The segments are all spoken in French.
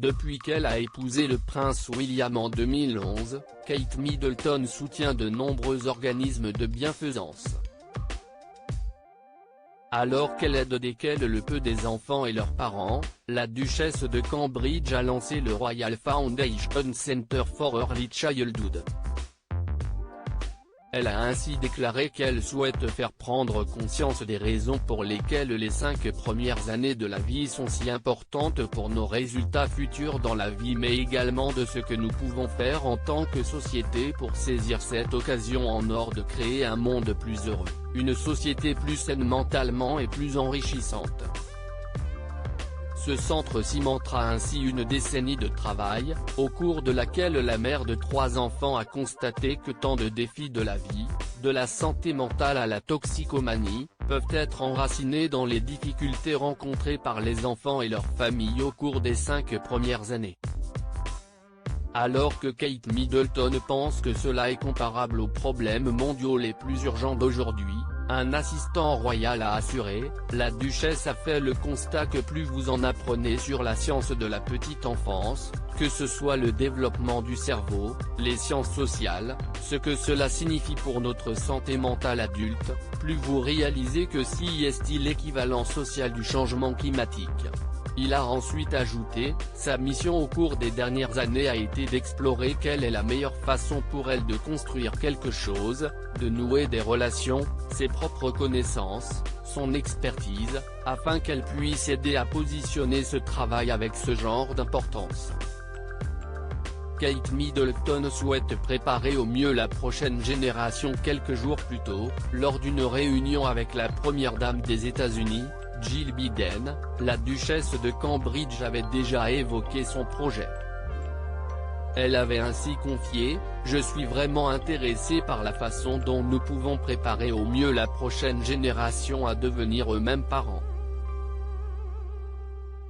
Depuis qu'elle a épousé le prince William en 2011, Kate Middleton soutient de nombreux organismes de bienfaisance. Alors qu'elle aide desquels le peu des enfants et leurs parents, la duchesse de Cambridge a lancé le Royal Foundation Center for Early Childhood. Elle a ainsi déclaré qu'elle souhaite faire prendre conscience des raisons pour lesquelles les 5 premières années de la vie sont si importantes pour nos résultats futurs dans la vie, mais également de ce que nous pouvons faire en tant que société pour saisir cette occasion en or de créer un monde plus heureux, une société plus saine mentalement et plus enrichissante. Ce centre cimentera ainsi une décennie de travail, au cours de laquelle la mère de 3 enfants a constaté que tant de défis de la vie, de la santé mentale à la toxicomanie, peuvent être enracinés dans les difficultés rencontrées par les enfants et leurs familles au cours des 5 premières années. Alors que Kate Middleton pense que cela est comparable aux problèmes mondiaux les plus urgents d'aujourd'hui, un assistant royal a assuré, la duchesse a fait le constat que plus vous en apprenez sur la science de la petite enfance, que ce soit le développement du cerveau, les sciences sociales, ce que cela signifie pour notre santé mentale adulte, plus vous réalisez que si est l'équivalent social du changement climatique. Il a ensuite ajouté, sa mission au cours des dernières années a été d'explorer quelle est la meilleure façon pour elle de construire quelque chose, de nouer des relations, ses propres connaissances, son expertise, afin qu'elle puisse aider à positionner ce travail avec ce genre d'importance. Kate Middleton souhaite préparer au mieux la prochaine génération. Quelques jours plus tôt, lors d'une réunion avec la première dame des États-Unis, Jill Biden, la duchesse de Cambridge avait déjà évoqué son projet. Elle avait ainsi confié, « Je suis vraiment intéressée par la façon dont nous pouvons préparer au mieux la prochaine génération à devenir eux-mêmes parents. »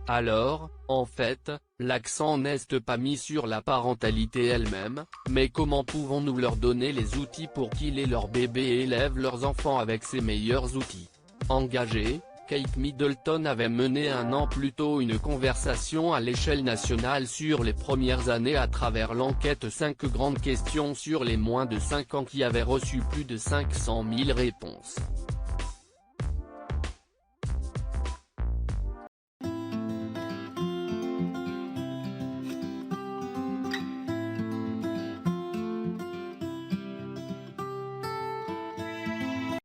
Alors, en fait, l'accent n'est pas mis sur la parentalité elle-même, mais comment pouvons-nous leur donner les outils pour qu'ils et leurs bébés élèvent leurs enfants avec ces meilleurs outils. Engagée, Kate Middleton avait mené un an plus tôt une conversation à l'échelle nationale sur les premières années à travers l'enquête 5 grandes questions sur les moins de 5 ans qui avait reçu plus de 500 000 réponses.